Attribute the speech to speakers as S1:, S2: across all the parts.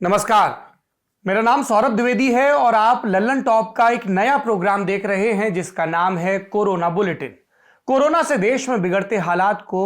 S1: नमस्कार, मेरा नाम सौरभ द्विवेदी है और आप लल्लन टॉप का एक नया प्रोग्राम देख रहे हैं जिसका नाम है कोरोना बुलेटिन। कोरोना से देश में बिगड़ते हालात को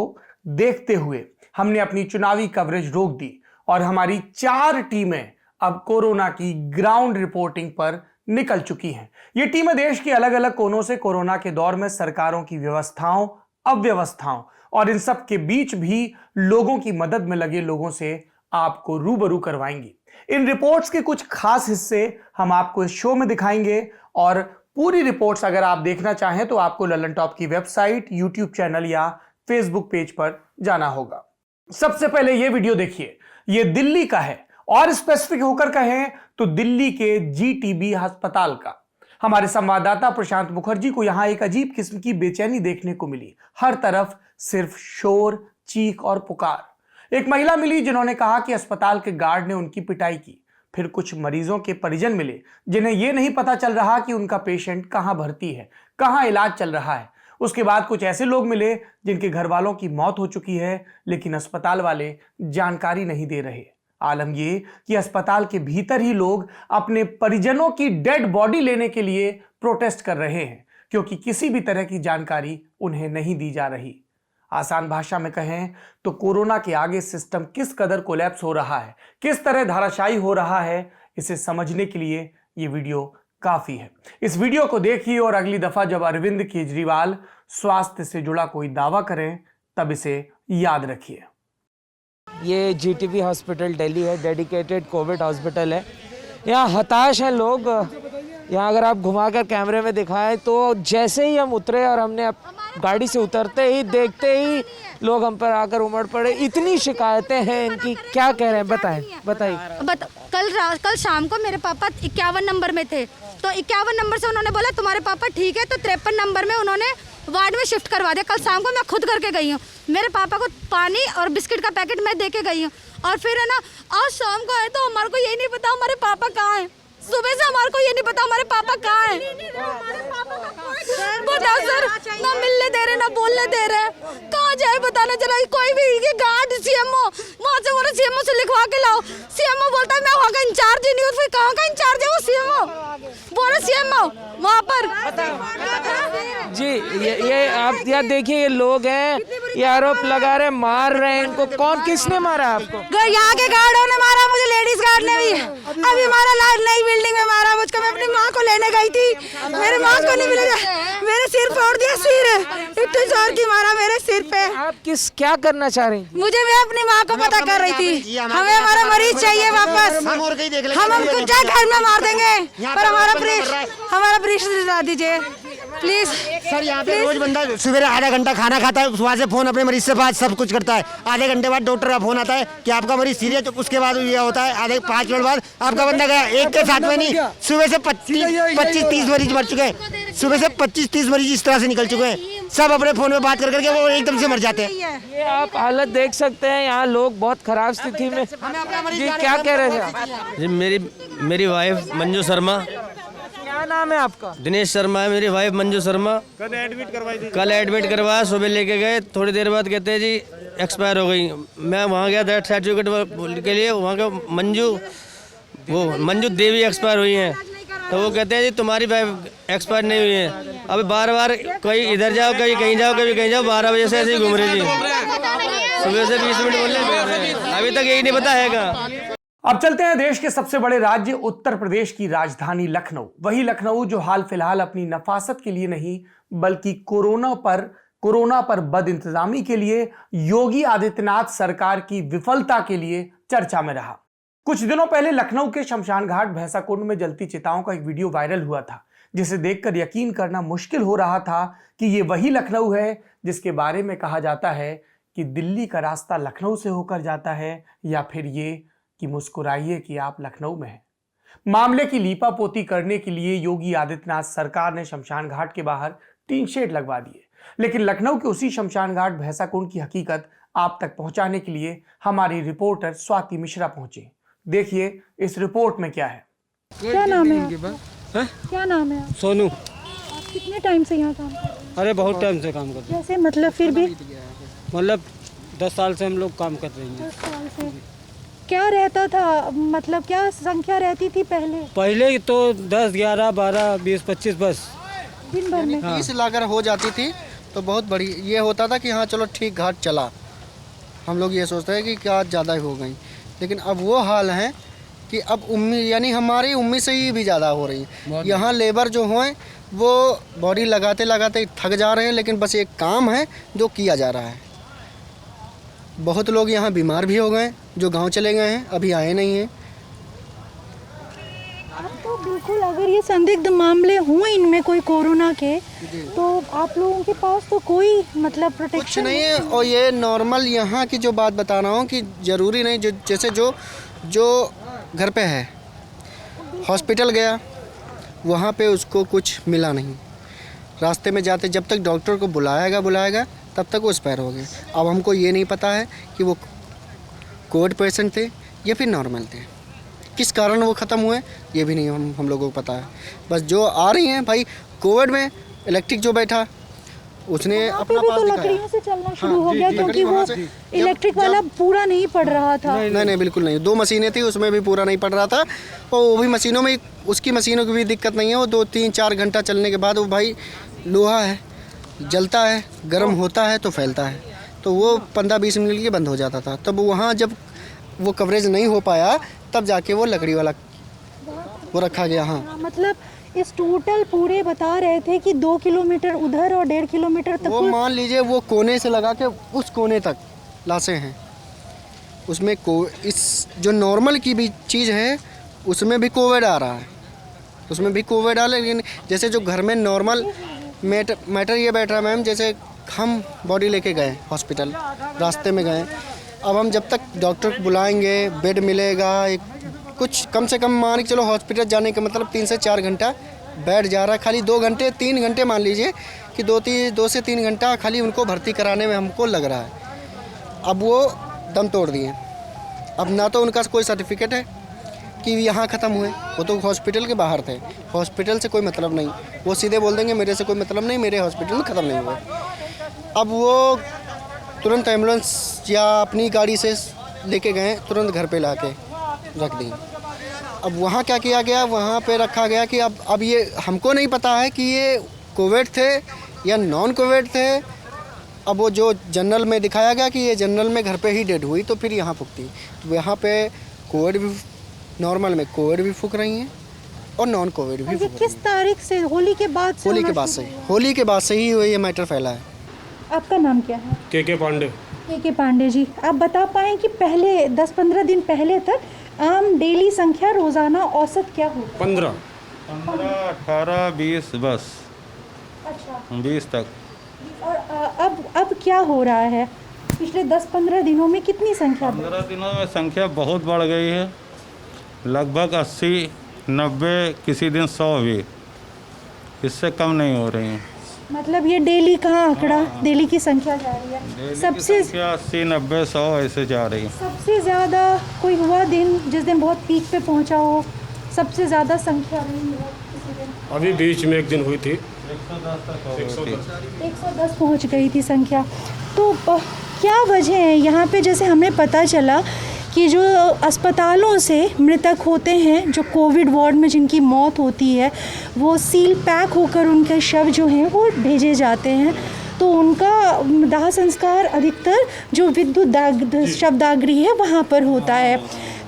S1: देखते हुए हमने अपनी चुनावी कवरेज रोक दी और हमारी 4 टीमें अब कोरोना की ग्राउंड रिपोर्टिंग पर निकल चुकी हैं। ये टीमें देश के अलग अलग कोनों से कोरोना के दौर में सरकारों की व्यवस्थाओं, अव्यवस्थाओं और इन सब के बीच भी लोगों की मदद में लगे लोगों से आपको रूबरू करवाएंगी। इन रिपोर्ट्स के कुछ खास हिस्से हम आपको इस शो में दिखाएंगे और पूरी रिपोर्ट्स अगर आप देखना चाहें तो आपको लल्लन टॉप की वेबसाइट, यूट्यूब चैनल या फेसबुक पेज पर जाना होगा। सबसे पहले यह वीडियो देखिए, यह दिल्ली का है और स्पेसिफिक होकर कहें तो दिल्ली के जीटीबी अस्पताल का। हमारे संवाददाता प्रशांत मुखर्जी को यहां एक अजीब किस्म की बेचैनी देखने को मिली। हर तरफ सिर्फ शोर, चीख और पुकार। एक महिला मिली जिन्होंने कहा कि अस्पताल के गार्ड ने उनकी पिटाई की। फिर कुछ मरीजों के परिजन मिले जिन्हें यह नहीं पता चल रहा कि उनका पेशेंट कहां भर्ती है, कहां इलाज चल रहा है। उसके बाद कुछ ऐसे लोग मिले जिनके घर वालों की मौत हो चुकी है लेकिन अस्पताल वाले जानकारी नहीं दे रहे। आलम यह कि अस्पताल के भीतर ही लोग अपने परिजनों की डेड बॉडी लेने के लिए प्रोटेस्ट कर रहे हैं क्योंकि किसी भी तरह की जानकारी उन्हें नहीं दी जा रही। आसान भाषा में कहें तो कोरोना के आगे सिस्टम किस कदर कोलैप्स हो रहा है, किस तरह धाराशायी हो रहा है, इसे समझने के लिए ये वीडियो काफी है। इस वीडियो को देखिए और अगली दफा जब अरविंद केजरीवाल स्वास्थ्य से जुड़ा कोई दावा करें तब इसे याद रखिए।
S2: ये जीटीबी हॉस्पिटल दिल्ली है, डेडिकेटेड कोविड हॉस्पिटल है। यहाँ हताश हैं लोग। यहाँ अगर आप घुमाकर कैमरे में दिखाएं तो जैसे ही हम उतरे और हमने गाड़ी से उतरते ही देखते ही लोग हम पर आकर उमड़ पड़े। इतनी शिकायतें हैं इनकी, क्या कह रहे हैं बताइए।
S3: कल शाम को मेरे पापा 51 नंबर में थे तो 51 नंबर से उन्होंने बोला तुम्हारे पापा ठीक है, तो 53 नंबर में उन्होंने वार्ड में शिफ्ट करवा दिया। कल शाम को मैं खुद करके गई हूँ। मेरे पापा को पानी और बिस्किट का पैकेट मैं दे के गई हूँ और फिर है ना आज शाम को आए तो हमारे को यही नहीं पता हमारे पापा कहाँ हैं। सुबह से हमारे को ये नहीं पता हमारे पापा कहाँ हैं। बताओ सर, ना मिलने दे रहे ना बोलने दे रहे, कहाँ जाए बताना जरा। कोई भी ये गार्ड सीएमओ वहाँ से बोला सीएमओ से लिखवा के लाओ। सीएमओ बोलता है मैं वहाँ का इंचार्ज ही नहीं हूँ। फिर कहाँ का इंचार्ज है वो सीएमओ? बोला सीएमओ वहाँ पर
S2: जी। ये आप यहाँ देखिए, ये लोग हैं, ये आरोप लगा रहे, मार रहे हैं इनको। कौन, किसने मारा आपको?
S3: यहाँ के गार्डों ने मारा मुझे, लेडीज गार्ड ने भी। अभी हमारा नई बिल्डिंग में मारा मुझको। मैं अपनी माँ को लेने गई थी, मेरी माँ को नहीं मिला, मेरे सिर फोड़ दिया। सिर इतने जोर की मारा मेरे सिर पे।
S2: आप क्या करना चाह रही हैं?
S3: मुझे, मैं अपनी माँ को पता कर रही थी। हमें हमारा मरीज चाहिए वापस। हम उनको चाहे घर में मार देंगे पर हमारा ब्रीश दिला दीजिए प्लीज।
S4: सर यहाँ पे रोज बंदा सुबह आधा घंटा खाना खाता है, वहाँ से फोन अपने मरीज से बात सब कुछ करता है। आधे घंटे बाद डॉक्टर का फोन आता है कि आपका मरीज सीरियस, तो उसके बाद ये होता है आधे 5 मिनट बाद आपका बंदा गया। एक के साथ में नहीं, सुबह से 25-30 मरीज मर चुके हैं। सुबह से 25-30 मरीज इस तरह से निकल चुके हैं। सब अपने फोन में बात कर करके वो एकदम से मर जाते हैं।
S2: ये आप हालत देख सकते हैं, यहाँ लोग बहुत खराब स्थिति में। जी क्या कह रहे थे?
S5: जी मेरी वाइफ मंजू शर्मा।
S2: क्या नाम है आपका?
S5: दिनेश शर्मा है मेरी वाइफ मंजू शर्मा। कल एडमिट करवाया, सुबह लेके गए, थोड़ी देर बाद कहते हैं जी एक्सपायर हो गई। मैं वहाँ गया डेथ सर्टिफिकेट के लिए, वहाँ का मंजू देवी एक्सपायर हुई हैं। तो वो कहते हैं जी तुम्हारी वाइफ एक्सपायर नहीं हुई है। अभी बार कोई इधर जाओ, कभी कहीं जाओ, कभी कहीं जाओ, 12 बजे से ऐसे ही घूम रहे जी। सुबह से 20 मिनट बोल रहे, अभी तक यही नहीं पता है कहाँ।
S1: अब चलते हैं देश के सबसे बड़े राज्य उत्तर प्रदेश की राजधानी लखनऊ। वही लखनऊ जो हाल फिलहाल अपनी नफासत के लिए नहीं बल्कि कोरोना पर बदइंतजामी के लिए योगी आदित्यनाथ सरकार की विफलता के लिए चर्चा में रहा। कुछ दिनों पहले लखनऊ के शमशान घाट भैंसा कुंड में जलती चिताओं का एक वीडियो वायरल हुआ था जिसे देखकर यकीन करना मुश्किल हो रहा था कि ये वही लखनऊ है जिसके बारे में कहा जाता है कि दिल्ली का रास्ता लखनऊ से होकर जाता है, या फिर ये कि मुस्कुराइए कि आप लखनऊ में हैं। मामले की लीपापोती करने के लिए योगी आदित्यनाथ सरकार ने शमशान घाट के बाहर टीन शेड लगवा दिए, लेकिन लखनऊ के उसी शमशान घाट भैंसा कुंड की हकीकत आप तक पहुंचाने के लिए हमारी रिपोर्टर स्वाति मिश्रा पहुंची। देखिए इस रिपोर्ट में क्या है।
S6: क्या नाम है आपका? क्या नाम है?
S7: सोनू।
S6: आप कितने टाइम से यहाँ काम कर रहे हैं?
S7: अरे बहुत टाइम से काम कर रहे हैं।
S6: जैसे मतलब फिर भी
S7: 10 साल से हम लोग काम कर रहे हैं।
S6: 10 साल से क्या रहता था, मतलब क्या संख्या रहती थी पहले
S7: पहले तो 10, 11, 12, 20, 25 बस।
S6: दिन भर में?
S8: 30 लाकर हो जाती थी तो बहुत बड़ी ये होता था कि हाँ चलो ठीक घाट चला। हम लोग ये सोचते हैं कि क्या ज़्यादा हो गई, लेकिन अब वो हाल है कि अब उम्मीद यानी हमारी उम्मीद से ही भी ज़्यादा हो रही है। यहाँ लेबर जो हैं वो बॉडी लगाते लगाते थक जा रहे हैं, लेकिन बस एक काम है जो किया जा रहा है। बहुत लोग यहाँ बीमार भी हो गए जो गांव चले गए हैं, अभी आए नहीं हैं।
S6: अब तो बिल्कुल अगर ये संदिग्ध मामले हुए इनमें कोई कोरोना के, तो आप लोगों के पास तो कोई मतलब
S8: कुछ
S6: प्रोटेक्शन
S8: नहीं है। और ये नॉर्मल यहाँ की जो बात बता रहा हूँ कि ज़रूरी नहीं, जो जैसे जो घर पे है, हॉस्पिटल गया वहाँ पे उसको कुछ मिला नहीं, रास्ते में जाते जब तक डॉक्टर को बुलाएगा तब तक वो एक्सपायर हो गए। अब हमको ये नहीं पता है कि वो कोविड पेशेंट थे या फिर नॉर्मल थे, किस कारण वो ख़त्म हुए ये भी नहीं हम लोगों को पता है। बस जो आ रही हैं भाई, कोविड में इलेक्ट्रिक जो बैठा उसने
S6: यहाँ पे
S8: अपना
S6: भी
S8: पास
S6: तो
S8: दिखाया।
S6: लकड़ियों से चलना शुरू
S8: हाँ,
S6: हो
S8: जी,
S6: गया,
S8: जी,
S6: क्योंकि
S8: लकड़ी
S6: वो
S8: वहाँ से-
S6: इलेक्ट्रिक वाला पूरा नहीं पड़ रहा था।
S8: नहीं बिल्कुल नहीं, 2 मशीनें थी उसमें भी पूरा नहीं पड़ रहा था। और वो भी मशीनों में, उसकी मशीनों की भी दिक्कत नहीं है। वो 2, 3, 4 घंटा चलने के बाद वो भाई लोहा है, जलता है, गर्म होता है तो फैलता है, तो वो 15-20 मिनट के लिए बंद हो जाता था। तब वहाँ जब वो कवरेज नहीं हो पाया तब जाके वो लकड़ी वाला वो रखा गया। हाँ
S6: मतलब इस टोटल पूरे बता रहे थे कि 2 किलोमीटर उधर और 1.5 किलोमीटर तक
S8: वो मान लीजिए वो कोने से लगा के उस कोने तक लाशें हैं। उसमें इस जो नॉर्मल की भी चीज़ है उसमें भी कोविड आ रहा है, उसमें भी कोविड आ रहा है। लेकिन जैसे जो घर में नॉर्मल मैटर ये बैठ रहा है मैम, जैसे हम बॉडी लेके गए हॉस्पिटल, रास्ते में गए, अब हम जब तक डॉक्टर को बुलाएंगे, बेड मिलेगा, कुछ कम से कम मान के चलो हॉस्पिटल जाने का मतलब 3 से 4 घंटा बैठ जा रहा है। खाली 2 घंटे 3 घंटे मान लीजिए कि 2 से 3 घंटा खाली उनको भर्ती कराने में हमको लग रहा है। अब वो दम तोड़ दिए। अब ना तो उनका कोई सर्टिफिकेट है कि यहाँ ख़त्म हुए, वो तो हॉस्पिटल के बाहर थे, हॉस्पिटल से कोई मतलब नहीं, वो सीधे बोल देंगे मेरे से कोई मतलब नहीं, मेरे हॉस्पिटल में ख़त्म नहीं हुए। अब वो तुरंत एम्बुलेंस या अपनी गाड़ी से लेके गए, तुरंत घर पे लाके रख दी। अब वहाँ क्या किया गया, वहाँ पे रखा गया कि अब ये हमको नहीं पता है कि ये कोविड थे या नॉन कोविड थे। अब वो जो जनरल में दिखाया गया कि ये जनरल में घर पे ही डेड हुई, तो फिर यहाँ फूकती, तो यहाँ पे कोविड भी, नॉर्मल में कोविड भी फूक रही हैं और नॉन कोविड भी
S6: ये
S8: फूक रही
S6: किस तारीख से? होली के बाद से?
S8: होली के
S6: होना
S8: बाद
S6: शुरू
S8: से
S6: हुआ?
S8: होली के बाद से ही ये मैटर फैला है।
S6: आपका नाम क्या है?
S9: के पांडे।
S6: के पांडे जी, आप बता पाएँ कि पहले 10-15 दिन पहले तक आम डेली संख्या रोजाना औसत क्या होती?
S9: 15,
S10: 18, 20 बस।
S6: अच्छा।
S10: 20 तक।
S6: और अब क्या हो रहा है? पिछले 10-15 दिनों में कितनी संख्या बढ़ी?
S10: 15 दिनों में संख्या बहुत बढ़ गई है, लगभग 80, 90, किसी दिन 100 भी, इससे कम नहीं हो रही है।
S6: मतलब ये डेली का आंकड़ा, डेली की संख्या जा रही है।
S10: डेली की
S6: सबसे
S10: संख्या 80, 90, 100 ऐसे जा रही है।
S6: सबसे ज़्यादा कोई हुआ दिन जिस दिन बहुत पीक पे पहुंचा हो, सबसे ज़्यादा संख्या रही है किसी दिन?
S9: अभी बीच में एक दिन हुई थी
S10: 110 तक हो गई थी।
S6: 110 पहुंच गई थी संख्या। तो क्या वजह है यहाँ पे? जैसे हमें पता चला कि जो अस्पतालों से मृतक होते हैं, जो कोविड वार्ड में जिनकी मौत होती है, वो सील पैक होकर उनके शव जो हैं वो भेजे जाते हैं, तो उनका दाह संस्कार अधिकतर जो विद्युत शवदागृह है वहाँ पर होता है।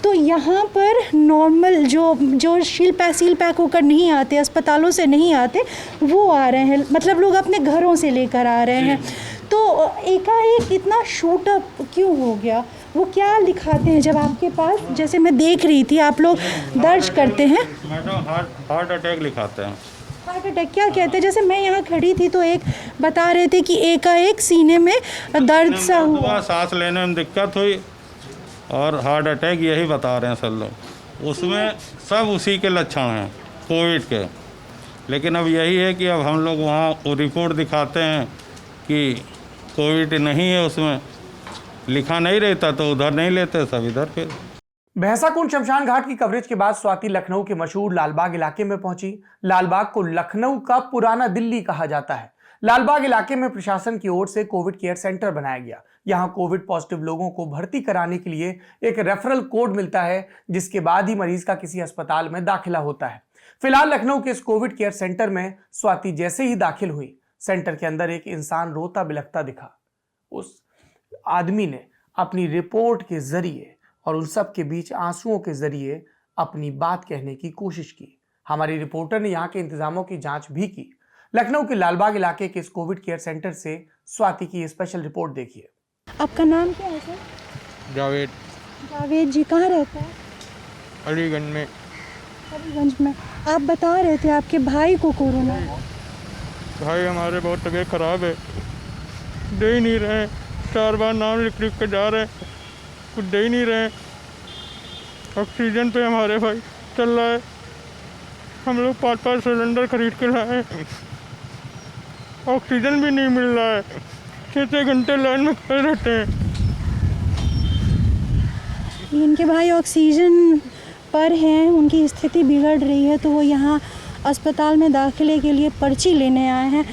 S6: तो यहाँ पर नॉर्मल जो सील पैक होकर नहीं आते, अस्पतालों से नहीं आते, वो आ रहे हैं, मतलब लोग अपने घरों से लेकर आ रहे हैं। तो एकाएक इतना शूट अप क्यों हो गया? वो क्या लिखाते हैं जब आपके पास, जैसे मैं देख रही थी आप लोग दर्ज करते हैं?
S10: मैडम हार्ट अटैक लिखाते हैं।
S6: हार्ट अटैक क्या कहते हैं? जैसे मैं यहाँ खड़ी थी तो एक बता रहे थे कि एकाएक सीने में दर्द सा हुआ,
S10: सांस लेने में दिक्कत हुई और हार्ट अटैक, यही बता रहे हैं सब लोग। उसमें सब उसी के लक्षण हैं कोविड के। लेकिन अब यही है कि अब हम लोग वहाँ वो रिपोर्ट दिखाते हैं कि कोविड नहीं है, उसमें लिखा नहीं रहता तो उधर नहीं लेते, सब इधर फिर।
S1: भैंसाकुंड शमशान घाट की कवरेज के बाद स्वाति लखनऊ के मशहूर लालबाग इलाके में पहुंची। लालबाग को लखनऊ का पुराना दिल्ली कहा जाता है। लालबाग इलाके में प्रशासन की ओर से कोविड केयर सेंटर बनाया गया। यहां कोविड पॉजिटिव लोगों को भर्ती कराने के लिए एक रेफरल कोड मिलता है, जिसके बाद ही मरीज का किसी अस्पताल में दाखिला होता है। फिलहाल लखनऊ के इस कोविड केयर सेंटर में स्वाति जैसे ही दाखिल हुई, सेंटर के अंदर एक इंसान रोता बिलखता दिखा। उस आदमी ने अपनी रिपोर्ट के जरिए और उन सब के बीच आंसुओं के जरिए अपनी बात कहने की कोशिश की। हमारी रिपोर्टर ने यहाँ के इंतजामों की जांच भी की। लखनऊ के लालबाग इलाके के इस कोविड केयर सेंटर से स्वाति की स्पेशल रिपोर्ट देखिए।
S6: आपका नाम क्या है सर?
S7: जावेद।
S6: जावेद जी कहाँ रहता है?
S7: अलीगंज में।
S6: अलीगंज में। आप बता रहे थे आपके भाई को कोरोना है।
S7: भाई हमारे बहुत तबीयत ख़राब है, दे ही नहीं रहे, 4 बार नाम लिख के जा रहे, कुछ दे ही नहीं रहे। ऑक्सीजन पे हमारे भाई चल रहा है। हम लोग 5-5 सिलेंडर खरीद के लाए, ऑक्सीजन भी नहीं मिल रहा है, 6-6 घंटे लाइन में खड़े रहते हैं।
S6: इनके भाई ऑक्सीजन पर हैं, उनकी स्थिति बिगड़ रही है, तो वो यहाँ अस्पताल में दाखिले के लिए पर्ची लेने आए हैं।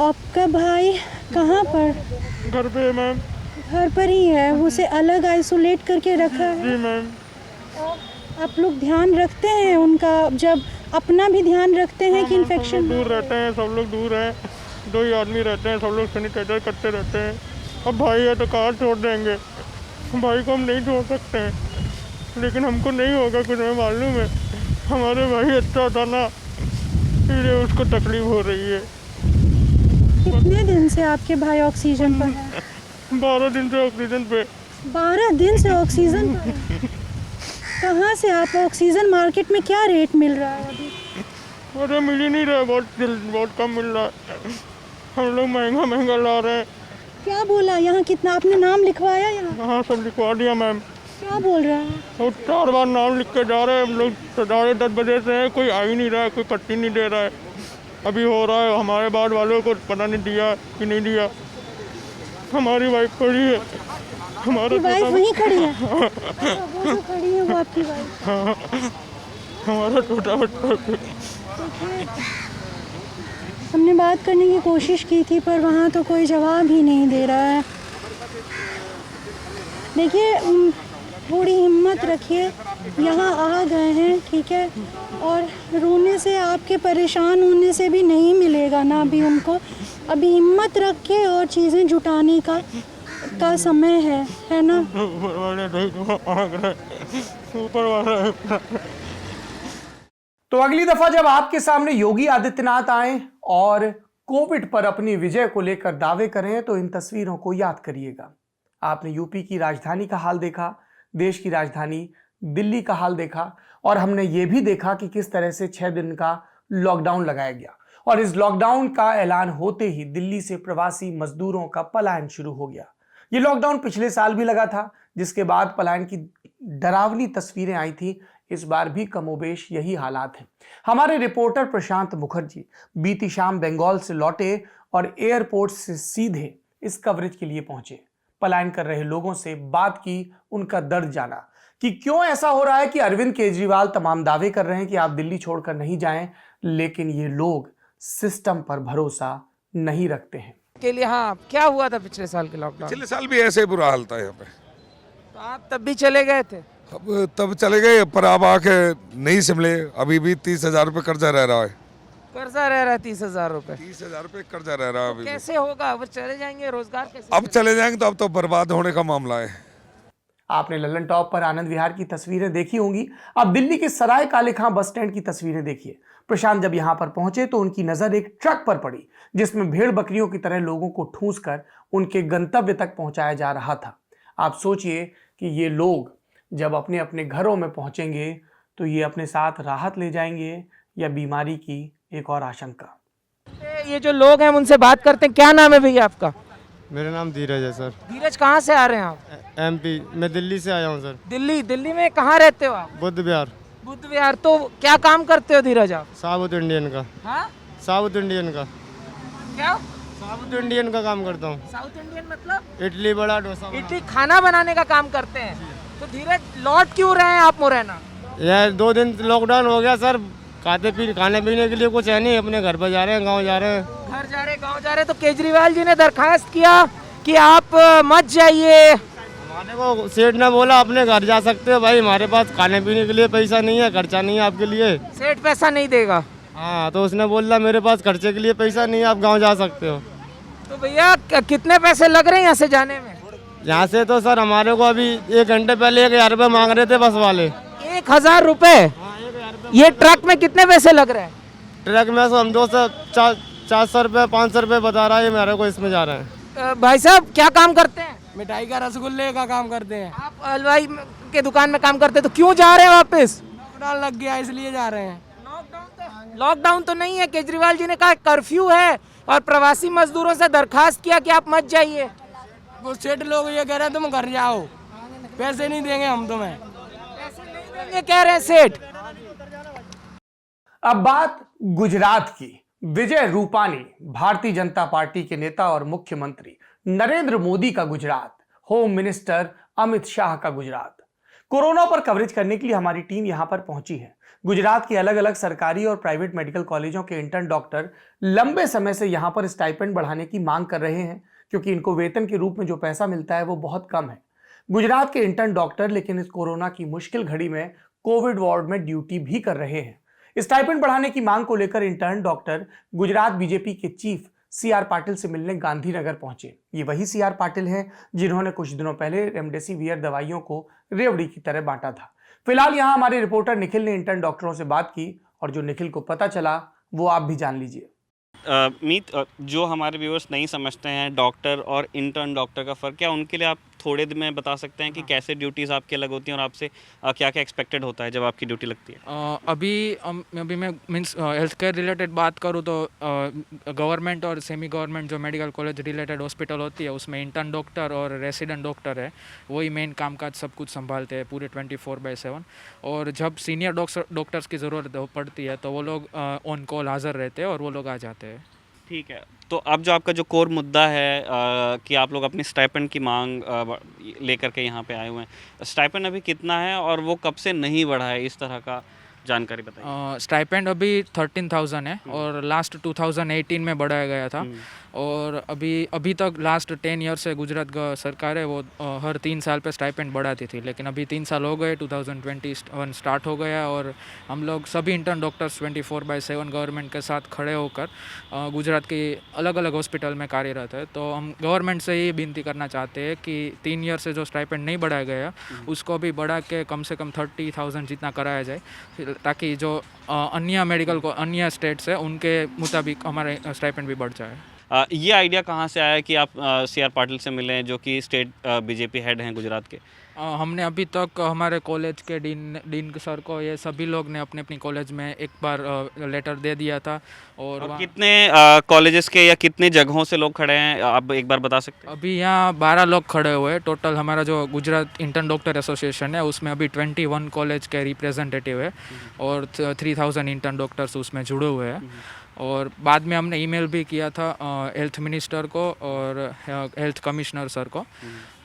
S6: आपका भाई कहाँ पर?
S7: घर पे मैम।
S6: घर पर ही है, उसे अलग आइसोलेट करके रखा है?
S7: जी मैम।
S6: आप लोग ध्यान रखते हैं उनका, जब अपना भी ध्यान रखते हैं कि इन्फेक्शन?
S7: दूर रहते हैं, सब लोग दूर हैं, 2 ही आदमी रहते हैं, सब लोग सैनिटाइजर करते रहते हैं। अब भाई है तो कहाँ छोड़ देंगे, भाई को हम नहीं छोड़ सकते हैं, लेकिन हमको नहीं होगा कुछ, हमें मालूम है। हमारे भाई अच्छा था ना, इसलिए उसको तकलीफ हो रही है।
S6: कितने दिन से आपके भाई ऑक्सीजन पर है?
S7: 12 दिन से ऑक्सीजन पे।
S6: 12 दिन से ऑक्सीजन पर है? कहाँ से आप ऑक्सीजन, मार्केट में क्या रेट मिल रहा है अभी?
S7: अरे मिल ही नहीं रहा है, बहुत कम मिल रहा है। हम लोग महंगा ला रहे हैं।
S6: क्या बोला यहाँ? कितना आपने नाम लिखवाया यहाँ?
S7: हाँ सब लिखवा दिया मैम।
S6: क्या बोल रहा है?
S7: और 4 बार नाम लिख के जा रहे हैं। हम लोग 10:30 बजे से हैं, कोई आ ही नहीं रहा है, कोई पट्टी नहीं दे रहा है। अभी हो रहा है, हमारे बाद वालों को पता नहीं दिया कि नहीं दिया। हमारी वाइफ खड़ी है, हमारी
S6: वाइफ वहीं खड़ी है? वो जो खड़ी है वो आपकी वाइफ?
S7: हमारा छोटा बच्चा।
S6: हमने बात करने की कोशिश की थी, पर वहाँ तो कोई जवाब ही नहीं दे रहा है। देखिए, थोड़ी हिम्मत रखिए, यहाँ आ गए हैं, ठीक है, और रोने से, आपके परेशान होने से भी नहीं मिलेगा ना अभी उनको। अभी हिम्मत रख के और चीज़ें जुटाने का समय है ना?
S1: तो अगली दफा जब आपके सामने योगी आदित्यनाथ आए और कोविड पर अपनी विजय को लेकर दावे करें, तो इन तस्वीरों को याद करिएगा। आपने यूपी की राजधानी का हाल देखा, देश की राजधानी दिल्ली का हाल देखा, और हमने ये भी देखा कि किस तरह से 6 दिन का लॉकडाउन लगाया गया। और इस लॉकडाउन का ऐलान होते ही दिल्ली से प्रवासी मजदूरों का पलायन शुरू हो गया। ये लॉकडाउन पिछले साल भी लगा था, जिसके बाद पलायन की डरावनी तस्वीरें आई थी। इस बार भी कमोबेश यही हालात हैं। हमारे रिपोर्टर प्रशांत मुखर्जी बीती शाम बंगाल से लौटे और एयरपोर्ट से सीधे इस कवरेज के लिए पहुंचे। पलायन कर रहे लोगों से बात की, उनका दर्द जाना कि क्यों ऐसा हो रहा है कि अरविंद केजरीवाल तमाम दावे कर रहे हैं कि आप दिल्ली छोड़कर नहीं जाएं, लेकिन ये लोग सिस्टम पर भरोसा नहीं रखते हैं।
S2: के लिए हाँ, क्या हुआ था पिछले साल के लॉकडाउन?
S11: पिछले साल भी ऐसे ही बुरा हाल था यहाँ पे।
S2: तो आप तब भी चले गए थे?
S11: अब तब चले गए, पर अब आके नहीं संभले। अभी भी 30,000 रुपये कर्जा रह रहा है।
S2: कर्जा रह रहा है 30,000 रुपये?
S11: 30,000 रुपये कर्जा रह रहा है अभी।
S2: कैसे होगा? अब चले जाएंगे, रोजगार कैसे?
S11: अब चले जाएंगे तो अब तो बर्बाद होने का मामला है।
S1: आपने लल्लन टॉप पर आनंद विहार की तस्वीरें देखी होंगी। अब दिल्ली के सराय काले खां बस स्टैंड की तस्वीरें देखिए। प्रशांत जब यहां पर पहुंचे तो उनकी नजर एक ट्रक पर पड़ी, जिसमें भेड़ बकरियों की तरह लोगों को ठूंस कर उनके गंतव्य तक पहुंचाया जा रहा था। आप सोचिए कि ये लोग जब अपने अपने घरों में पहुंचेंगे तो ये अपने साथ राहत ले जाएंगे या बीमारी की एक और आशंका।
S2: ये जो लोग हैं उनसे बात करते हैं। क्या नाम है भैया आपका?
S7: मेरा नाम धीरज है सर।
S2: धीरज, कहाँ से आ रहे हैं आप?
S7: MP, मैं दिल्ली से आया हूँ सर।
S2: दिल्ली में कहाँ रहते हो आप?
S7: बुद्ध विहार।
S2: बुद्ध विहार। तो क्या काम करते हो धीरज आप?
S7: साउथ इंडियन का।
S2: हाँ?
S7: साउथ इंडियन का।
S2: क्या?
S7: साउथ इंडियन का काम करता हूँ।
S2: साउथ इंडियन मतलब?
S7: इडली बड़ा डोसा।
S2: इडली खाना बनाने का काम करते हैं। तो धीरज, लौट क्यों रहे हैं आप मुरैना?
S7: यह 2 दिन लॉकडाउन हो गया सर,
S5: खाने पीने के लिए कुछ है नहीं, अपने घर पर जा रहे हैं, गाँव जा रहे हैं।
S2: घर जा रहे, गांव जा रहे, तो केजरीवाल जी ने दरखास्त किया कि आप मत जाइए।
S5: हमारे को सेठ ने बोला अपने घर जा सकते हो भाई, हमारे पास खाने पीने के लिए पैसा नहीं है, खर्चा नहीं है आपके लिए।
S2: सेठ पैसा नहीं देगा?
S5: हाँ, तो उसने बोला मेरे पास खर्चे के लिए पैसा नहीं है, आप गाँव जा सकते हो।
S2: तो भैया कितने पैसे लग रहे हैं यहाँ से जाने में?
S5: यहाँ से तो सर हमारे को अभी 1 घंटे पहले 1000 रुपये मांग रहे थे बस वाले।
S2: 1000 रुपए? ये ट्रक में कितने पैसे लग रहे हैं?
S5: ट्रक में हम 400 रुपये 500 रुपये बता रहा है मेरे को, इसमें जा रहे हैं।
S2: भाई साहब क्या काम करते हैं?
S5: मिठाई का रसगुल्ले का काम करते हैं।
S2: आप हलवाई के दुकान में काम करते हैं, तो क्यों जा रहे हैं वापस?
S5: लॉकडाउन लग गया इसलिए जा रहे हैं।
S2: लॉकडाउन तो नहीं है, केजरीवाल जी ने कहा कर्फ्यू है और प्रवासी मजदूरों से दरखास्त किया कि आप मत जाइए।
S5: वो सेठ लोग ये कह रहे हैं तुम घर जाओ, पैसे नहीं देंगे हम तुम्हें।
S2: ये कह रहे हैं सेठ।
S1: अब बात गुजरात की। विजय रूपानी, भारतीय जनता पार्टी के नेता और मुख्यमंत्री नरेंद्र मोदी का गुजरात, होम मिनिस्टर अमित शाह का गुजरात। कोरोना पर कवरेज करने के लिए हमारी टीम यहां पर पहुंची है। गुजरात के अलग अलग सरकारी और प्राइवेट मेडिकल कॉलेजों के इंटर्न डॉक्टर लंबे समय से यहां पर स्टाइपेंड बढ़ाने की मांग कर रहे हैं, क्योंकि इनको वेतन के रूप में जो पैसा मिलता है वो बहुत कम है। गुजरात के इंटर्न डॉक्टर लेकिन इस कोरोना की मुश्किल घड़ी में कोविड वार्ड में ड्यूटी भी कर रहे हैं। स्टाइपेंड बढ़ाने की मांग को लेकर इंटर्न डॉक्टर गुजरात बीजेपी के चीफ सीआर पाटिल से मिलने गांधीनगर पहुंचे। ये वही सीआर पाटिल हैं जिन्होंने कुछ दिनों पहले रेमडेसिवियर दवाइयों को रेवड़ी की तरह बांटा था। फिलहाल यहां हमारे रिपोर्टर निखिल ने इंटर्न डॉक्टरों से बात की और जो निखिल को पता चला वो आप भी जान लीजिए।
S12: मीत, जो हमारे व्यूअर्स नहीं समझते हैं डॉक्टर और इंटर्न डॉक्टर का फ़र्क, क्या उनके लिए आप थोड़े दिन में बता सकते हैं कि कैसे ड्यूटीज़ आपकी अलग होती हैं और आपसे क्या क्या एक्सपेक्टेड होता है जब आपकी ड्यूटी लगती है?
S13: अभी मैं मीन्स हेल्थ केयर रिलेटेड बात करूँ तो गवर्नमेंट और सेमी गवर्नमेंट जो मेडिकल कॉलेज रिलेटेड हॉस्पिटल होती है उसमें इंटर्न डॉक्टर और रेसिडेंट डॉक्टर है, वही मेन कामकाज सब कुछ संभालते हैं पूरे 24/7। और जब सीनियर डॉक्टर्स की ज़रूरत पड़ती है तो वो लोग ऑन कॉल हाज़िर रहते हैं और वो लोग आ जाते हैं।
S12: ठीक है, तो अब जो आपका जो कोर मुद्दा है कि आप लोग अपनी स्टाइपेंड की मांग लेकर के यहाँ पे आए हुए हैं, स्टाइपेंड अभी कितना है और वो कब से नहीं बढ़ा है, इस तरह का जानकारी बताइए।
S13: स्टाइपेंड अभी 13,000 है और लास्ट 2018 में बढ़ाया गया था। और अभी तक लास्ट 10 ईयर से गुजरात सरकार है वो हर 3 साल पे स्टाइपेंड बढ़ाती थी, लेकिन अभी 3 साल हो गए, 2021 स्टार्ट हो गया और हम लोग सभी इंटर्न डॉक्टर्स 24/7 गवर्नमेंट के साथ खड़े होकर गुजरात की अलग अलग हॉस्पिटल में कार्यरत है। तो हम गवर्नमेंट से ये विनती करना चाहते हैं कि 3 ईयर से जो स्टाइपेंड नहीं बढ़ाया गया उसको भी बढ़ा के कम से कम 30,000 जितना कराया जाए, ताकि जो अन्य मेडिकल को अन्य स्टेट्स है उनके मुताबिक हमारे स्टाइपेंड भी बढ़ जाए।
S12: ये आइडिया कहाँ से आया कि आप सीआर पाटिल से मिलें जो कि स्टेट बीजेपी हेड हैं गुजरात के?
S13: हमने अभी तक हमारे कॉलेज के डीन सर को, ये सभी लोग ने अपने कॉलेज में एक बार लेटर दे दिया था। और
S12: कितने कॉलेजेस के या कितने जगहों से लोग खड़े हैं आप एक बार बता सकते हैं?
S13: अभी यहाँ 12 लोग खड़े हुए हैं टोटल। हमारा जो गुजरात इंटर्न डॉक्टर एसोसिएशन है उसमें अभी 21 कॉलेज के रिप्रेजेंटेटिव है और 3000 इंटर्न डॉक्टर्स उसमें जुड़े हुए हैं। और बाद में हमने ईमेल भी किया था हेल्थ मिनिस्टर को और हेल्थ कमिश्नर सर को,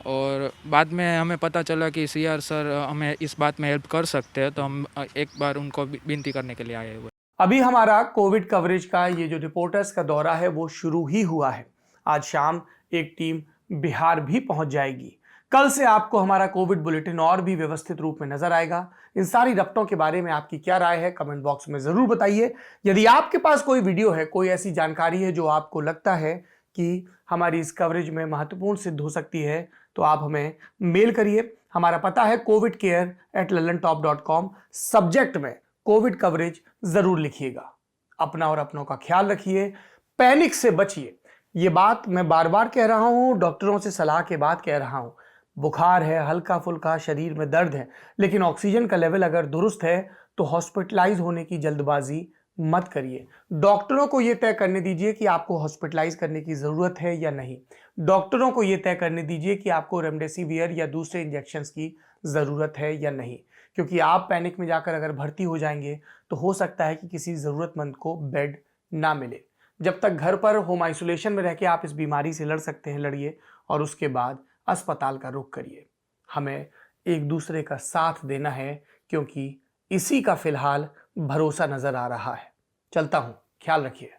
S13: और बाद में हमें पता चला कि सीआर सर हमें इस बात में हेल्प कर सकते हैं, तो हम एक बार उनको विनती करने के लिए आए हुए।
S1: अभी हमारा कोविड कवरेज का ये जो रिपोर्टर्स का दौरा है वो शुरू ही हुआ है। आज शाम एक टीम बिहार भी पहुंच जाएगी। कल से आपको हमारा कोविड बुलेटिन और भी व्यवस्थित रूप में नजर आएगा। इन सारी रफ्तों के बारे में आपकी क्या राय है कमेंट बॉक्स में जरूर बताइए। यदि आपके पास कोई वीडियो है, कोई ऐसी जानकारी है जो आपको लगता है कि हमारी इस कवरेज में महत्वपूर्ण सिद्ध हो सकती है, तो आप हमें मेल करिए। हमारा पता है covidcare@lallantop.com। सब्जेक्ट में कोविड कवरेज जरूर लिखिएगा। अपना और अपनों का ख्याल रखिए, पैनिक से बचिए। ये बात मैं बार बार कह रहा हूं, डॉक्टरों से सलाह के बाद कह रहा हूं। बुखार है, हल्का फुल्का शरीर में दर्द है, लेकिन ऑक्सीजन का लेवल अगर दुरुस्त है तो हॉस्पिटलाइज होने की जल्दबाजी मत करिए। डॉक्टरों को यह तय करने दीजिए कि आपको हॉस्पिटलाइज करने की जरूरत है या नहीं। डॉक्टरों को यह तय करने दीजिए कि आपको रेमडेसिवियर या दूसरे इंजेक्शंस की जरूरत है या नहीं, क्योंकि आप पैनिक में जाकर अगर भर्ती हो जाएंगे तो हो सकता है कि किसी जरूरतमंद को बेड ना मिले। जब तक घर पर होम आइसोलेशन में रह के आप इस बीमारी से लड़ सकते हैं, लड़िए, और उसके बाद अस्पताल का रुख करिए। हमें एक दूसरे का साथ देना है, क्योंकि इसी का फिलहाल भरोसा नजर आ रहा है। चलता हूं, ख्याल रखिए।